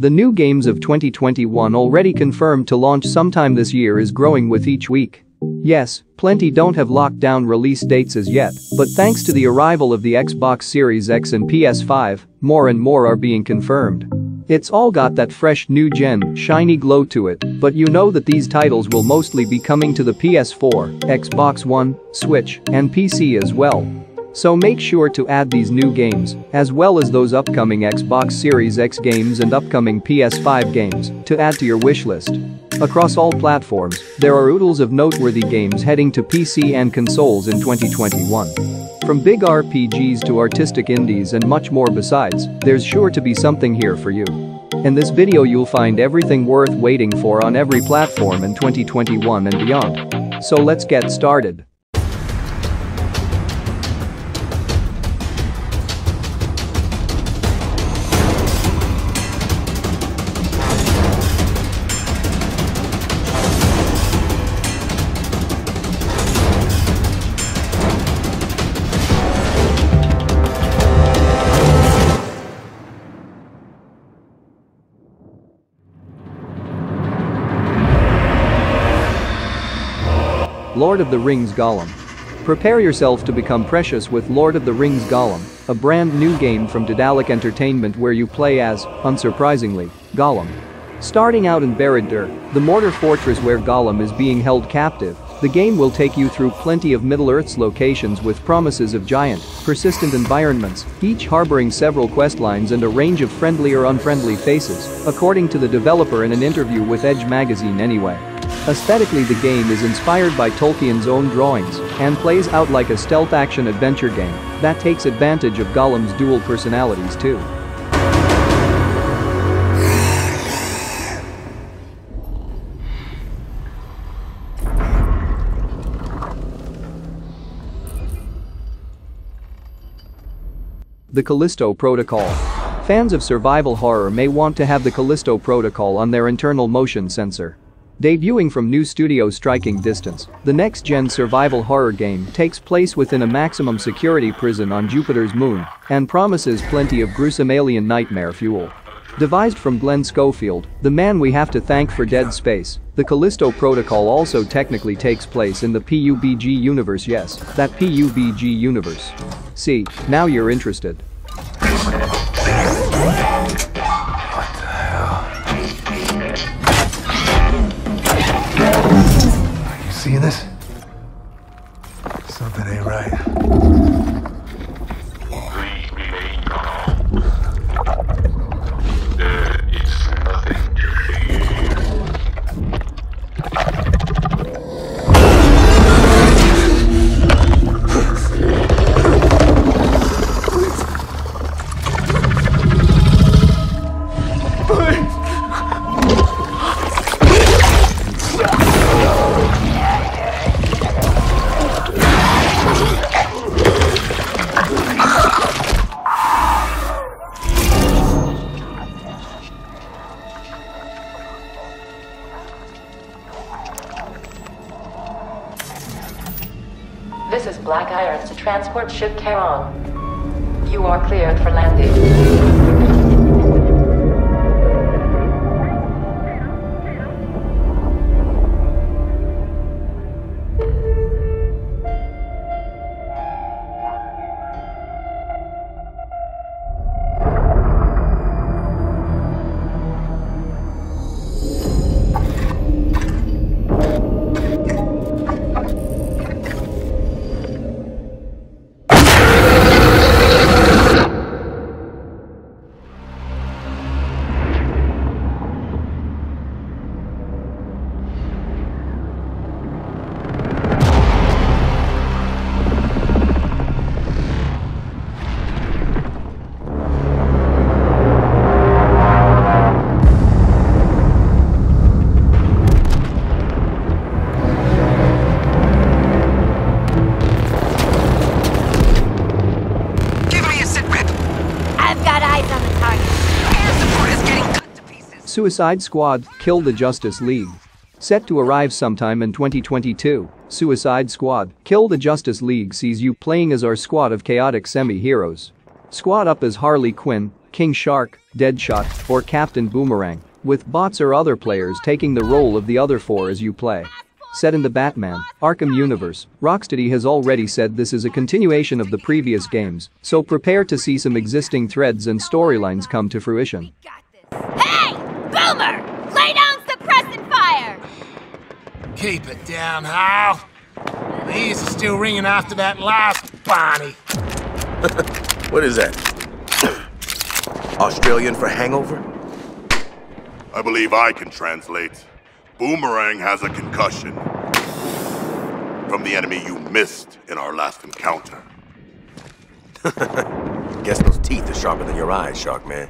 The new games of 2021 already confirmed to launch sometime this year is growing with each week. Yes, plenty don't have locked down release dates as yet, but thanks to the arrival of the Xbox Series X and PS5, more and more are being confirmed. It's all got that fresh new-gen, shiny glow to it, but you know that these titles will mostly be coming to the PS4, Xbox One, Switch, and PC as well. So make sure to add these new games, as well as those upcoming Xbox Series X games and upcoming PS5 games, to add to your wishlist. Across all platforms, there are oodles of noteworthy games heading to PC and consoles in 2021. From big RPGs to artistic indies and much more besides, there's sure to be something here for you. In this video you'll find everything worth waiting for on every platform in 2021 and beyond. So let's get started. Lord of the Rings Gollum. Prepare yourself to become precious with Lord of the Rings Gollum, a brand new game from Daedalic Entertainment where you play as, unsurprisingly, Gollum. Starting out in Barad-dûr, the mortar fortress where Gollum is being held captive, the game will take you through plenty of Middle-earth's locations with promises of giant, persistent environments, each harboring several questlines and a range of friendly or unfriendly faces, according to the developer in an interview with Edge magazine anyway. Aesthetically, the game is inspired by Tolkien's own drawings and plays out like a stealth action-adventure game that takes advantage of Gollum's dual personalities too. The Callisto Protocol. Fans of survival horror may want to have the Callisto Protocol on their internal motion sensor. Debuting from new studio Striking Distance, the next-gen survival horror game takes place within a maximum security prison on Jupiter's moon and promises plenty of gruesome alien nightmare fuel. Devised from Glenn Schofield, the man we have to thank for Dead Space, the Callisto Protocol also technically takes place in the PUBG universe. Yes, that PUBG universe. See, now you're interested. See this? Something ain't right. Please remain calm. There is nothing to fear. This is Black Irons to transport ship Charon. You are cleared for landing. Suicide Squad: Kill the Justice League. Set to arrive sometime in 2022, Suicide Squad: Kill the Justice League sees you playing as our squad of chaotic semi-heroes. Squad up as Harley Quinn, King Shark, Deadshot, or Captain Boomerang, with bots or other players taking the role of the other four as you play. Set in the Batman Arkham universe, Rocksteady has already said this is a continuation of the previous games, so prepare to see some existing threads and storylines come to fruition. Hey! Boomer! Lay down suppressant fire! Keep it down, Hal. The ears are still ringing after that last Barney. What is that? Australian for hangover? I believe I can translate. Boomerang has a concussion from the enemy you missed in our last encounter. Guess those teeth are sharper than your eyes, Sharkman.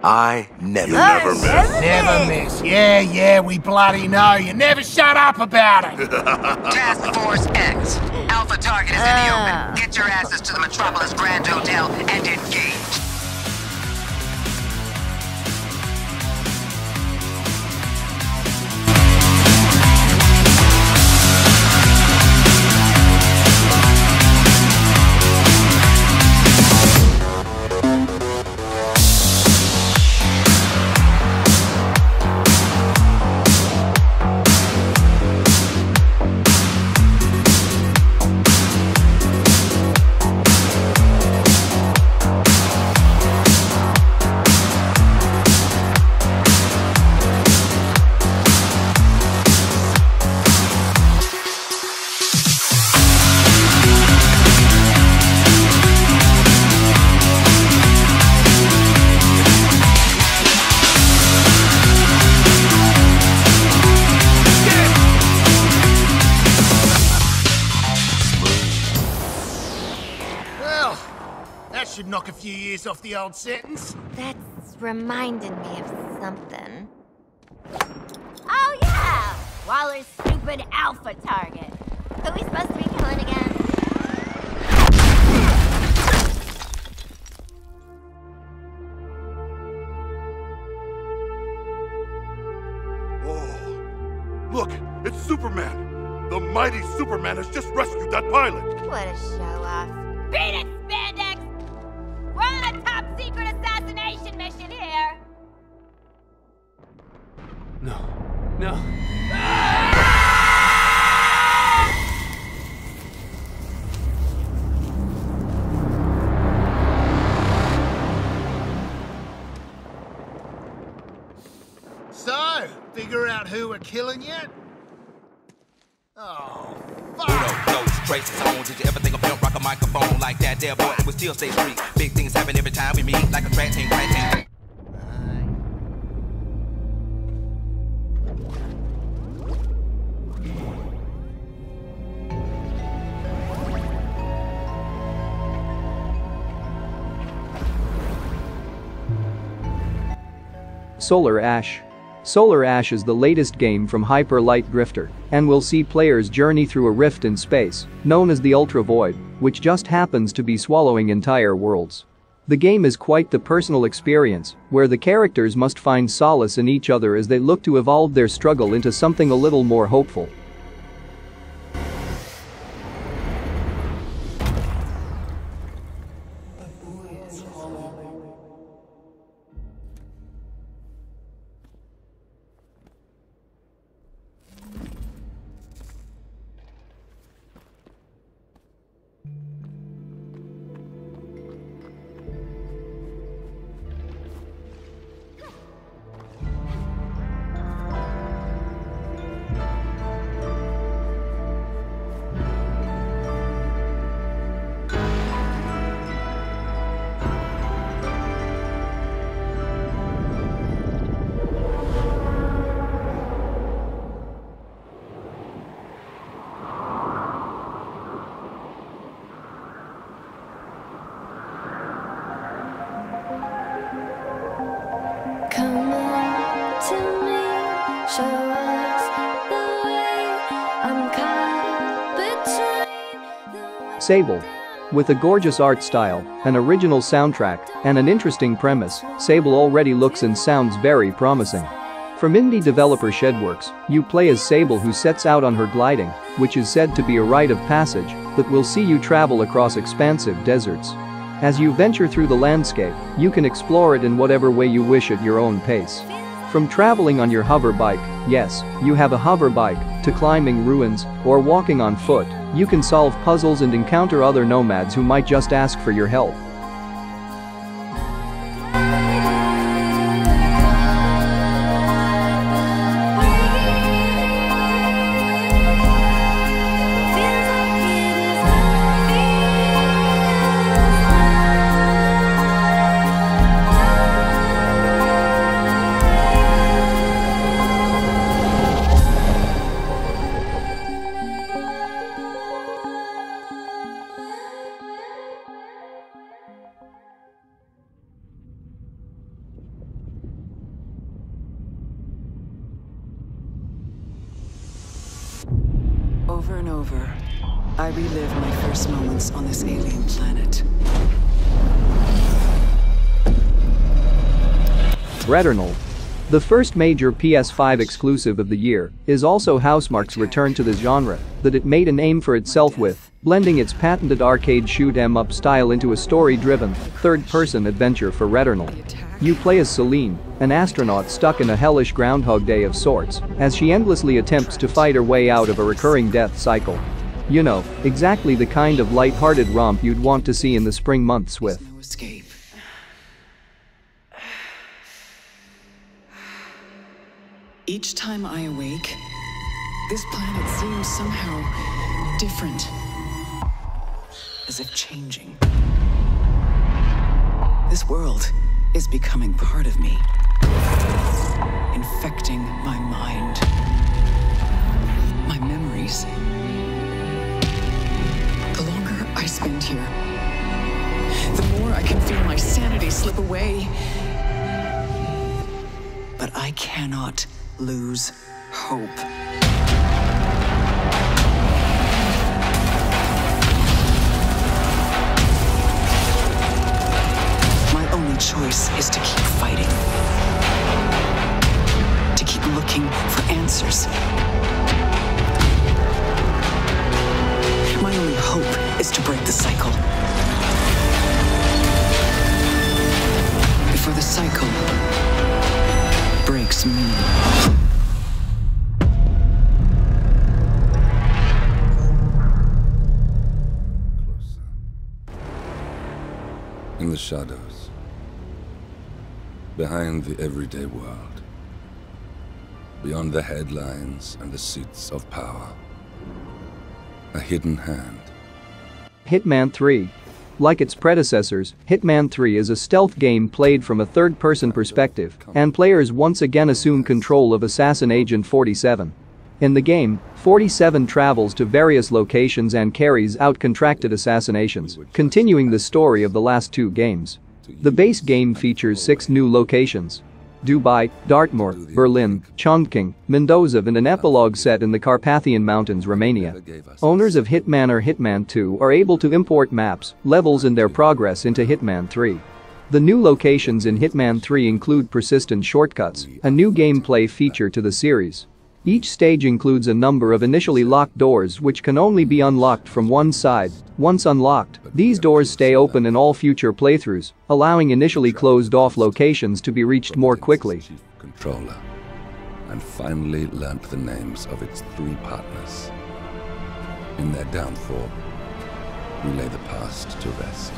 I never... You never miss. Never miss. Yeah, we bloody know. You never shut up about it. Task Force X. Alpha target is in the open. Get your asses to the Metropolis Grand Hotel and engage. Should knock a few years off the old sentence. That's reminding me of something. Oh yeah! Waller's stupid alpha target. Who we supposed to be killing again? Oh, look, it's Superman. The mighty Superman has just rescued that pilot. What a show-off. Beat it, Spandex! We're on a top-secret assassination mission here! No. So, figure out who we're killing yet? Oh, fuck! Traces on, did you ever think of pimp rock a microphone like that there boy? It would still stay street. Big things happen every time we meet, like a track team, Solar Ash. Solar Ash is the latest game from Hyper Light Drifter and will see players journey through a rift in space, known as the Ultra Void, which just happens to be swallowing entire worlds. The game is quite the personal experience, where the characters must find solace in each other as they look to evolve their struggle into something a little more hopeful. Sable. With a gorgeous art style, an original soundtrack, and an interesting premise, Sable already looks and sounds very promising. From indie developer Shedworks, you play as Sable, who sets out on her gliding, which is said to be a rite of passage that will see you travel across expansive deserts. As you venture through the landscape, you can explore it in whatever way you wish at your own pace. From traveling on your hover bike, yes, you have a hover bike, to climbing ruins or walking on foot, you can solve puzzles and encounter other nomads who might just ask for your help. Over and over, I relive my first moments on this alien planet. Returnal. The first major PS5 exclusive of the year is also Housemarque's return to the genre that it made a name for itself with, blending its patented arcade shoot-'em-up style into a story-driven, third-person adventure for Returnal. You play as Celine, an astronaut stuck in a hellish Groundhog Day of sorts, as she endlessly attempts to fight her way out of a recurring death cycle. You know, exactly the kind of light-hearted romp you'd want to see in the spring months with. No escape. Each time I awake, this planet seems somehow different. As if changing. This world is becoming part of me, infecting my mind, my memories. The longer I spend here, the more I can feel my sanity slip away. But I cannot lose hope. Choice is to keep fighting, to keep looking for answers. My only hope is to break the cycle. Before the cycle breaks me. Closer. In the shadows. Behind the everyday world, beyond the headlines and the seats of power, a hidden hand. Hitman III. Like its predecessors, Hitman III is a stealth game played from a third-person perspective, and players once again assume control of Assassin Agent 47. In the game, 47 travels to various locations and carries out contracted assassinations, continuing the story of the last two games. The base game features 6 new locations: Dubai, Dartmoor, Berlin, Chongqing, Mendoza, and an epilogue set in the Carpathian Mountains, Romania. Owners of Hitman or Hitman II are able to import maps, levels, and their progress into Hitman III. The new locations in Hitman III include persistent shortcuts, a new gameplay feature to the series. Each stage includes a number of initially locked doors which can only be unlocked from one side. Once unlocked, these doors stay open in all future playthroughs, allowing initially closed-off locations to be reached more quickly. Controller, and finally learnt the names of its 3 partners. In their downfall, we lay the past to rest.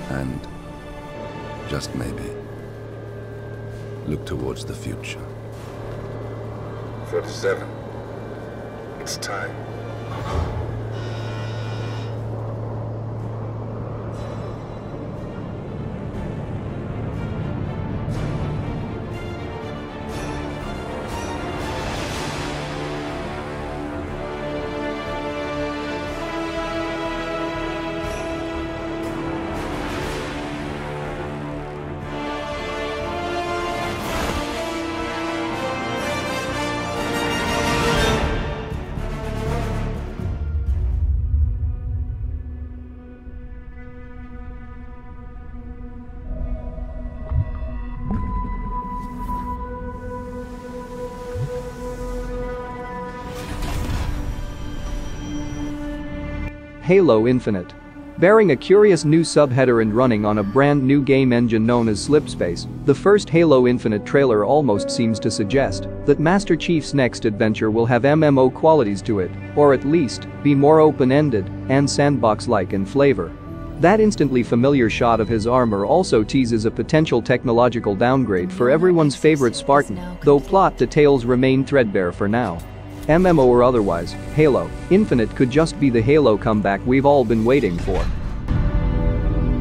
And, just maybe, look towards the future. 37. It's time. Halo Infinite. Bearing a curious new subheader and running on a brand new game engine known as Slipspace, the first Halo Infinite trailer almost seems to suggest that Master Chief's next adventure will have MMO qualities to it, or at least be more open-ended and sandbox-like in flavor. That instantly familiar shot of his armor also teases a potential technological downgrade for everyone's favorite Spartan, though plot details remain threadbare for now. MMO or otherwise, Halo Infinite could just be the Halo comeback we've all been waiting for.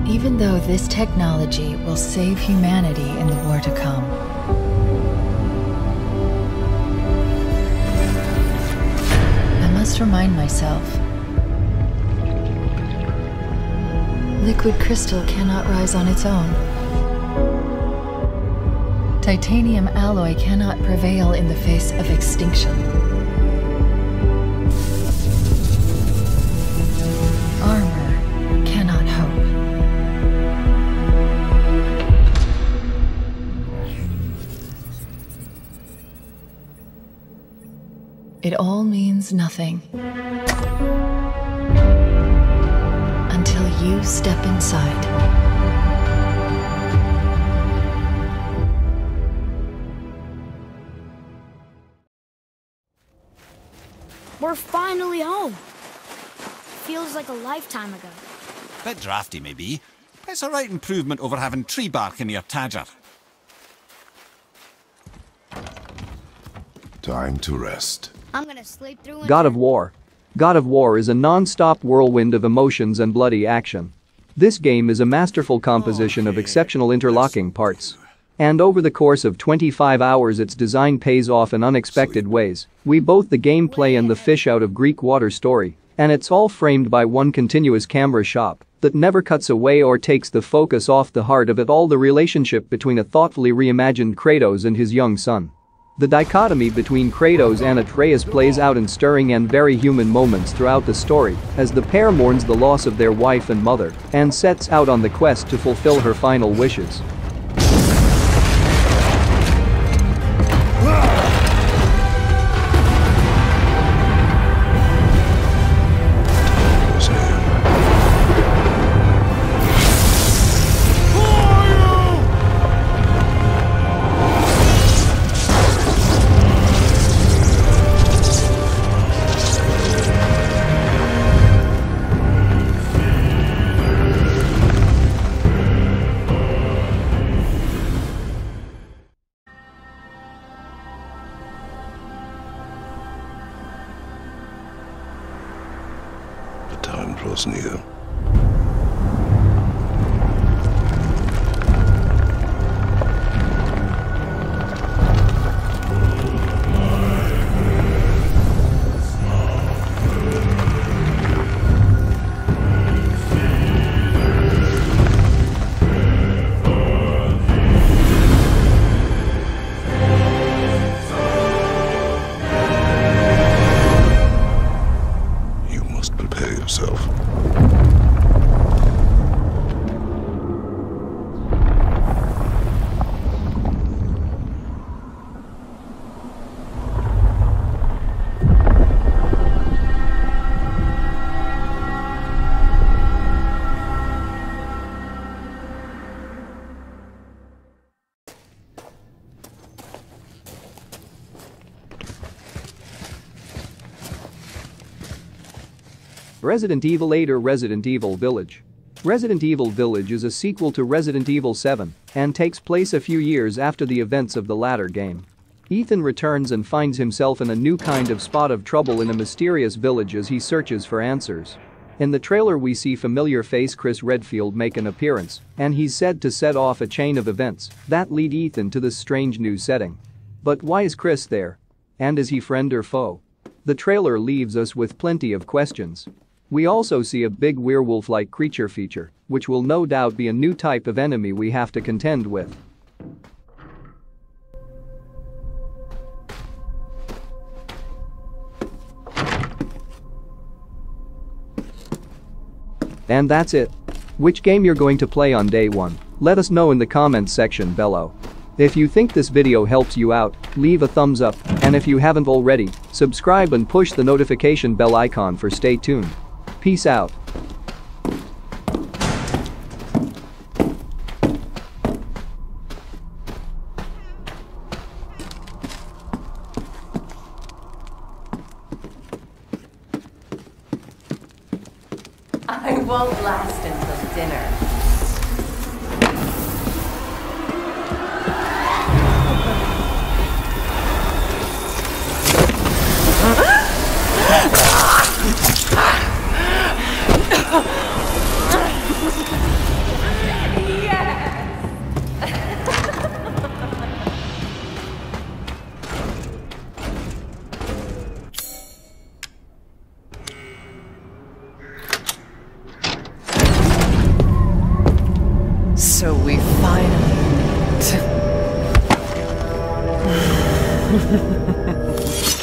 Even though this technology will save humanity in the war to come, I must remind myself, liquid crystal cannot rise on its own. Titanium alloy cannot prevail in the face of extinction. Armor cannot hope. It all means nothing until you step inside. We're finally home. Feels like a lifetime ago. Bit drafty, maybe. It's a right improvement over having tree bark in your Tadger. Time to rest. I'm gonna sleep through. God of War. God of War is a non-stop whirlwind of emotions and bloody action. This game is a masterful composition of exceptional interlocking parts. And over the course of 25 hours its design pays off in unexpected ways. We both the gameplay and the fish out of Greek water story. And it's all framed by one continuous camera shot that never cuts away or takes the focus off the heart of it all, the relationship between a thoughtfully reimagined Kratos and his young son. The dichotomy between Kratos and Atreus plays out in stirring and very human moments throughout the story as the pair mourns the loss of their wife and mother and sets out on the quest to fulfill her final wishes. Time draws near. Resident Evil 8 or Resident Evil Village. Resident Evil Village is a sequel to Resident Evil 7 and takes place a few years after the events of the latter game. Ethan returns and finds himself in a new kind of spot of trouble in a mysterious village as he searches for answers. In the trailer we see familiar face Chris Redfield make an appearance, and he's said to set off a chain of events that lead Ethan to this strange new setting. But why is Chris there? And is he friend or foe? The trailer leaves us with plenty of questions. We also see a big werewolf-like creature feature, which will no doubt be a new type of enemy we have to contend with. And that's it. Which game you're going to play on day one? Let us know in the comments section below. If you think this video helps you out, leave a thumbs up, and if you haven't already, subscribe and push the notification bell icon for stay tuned. Peace out. won't last until dinner. So we finally meet.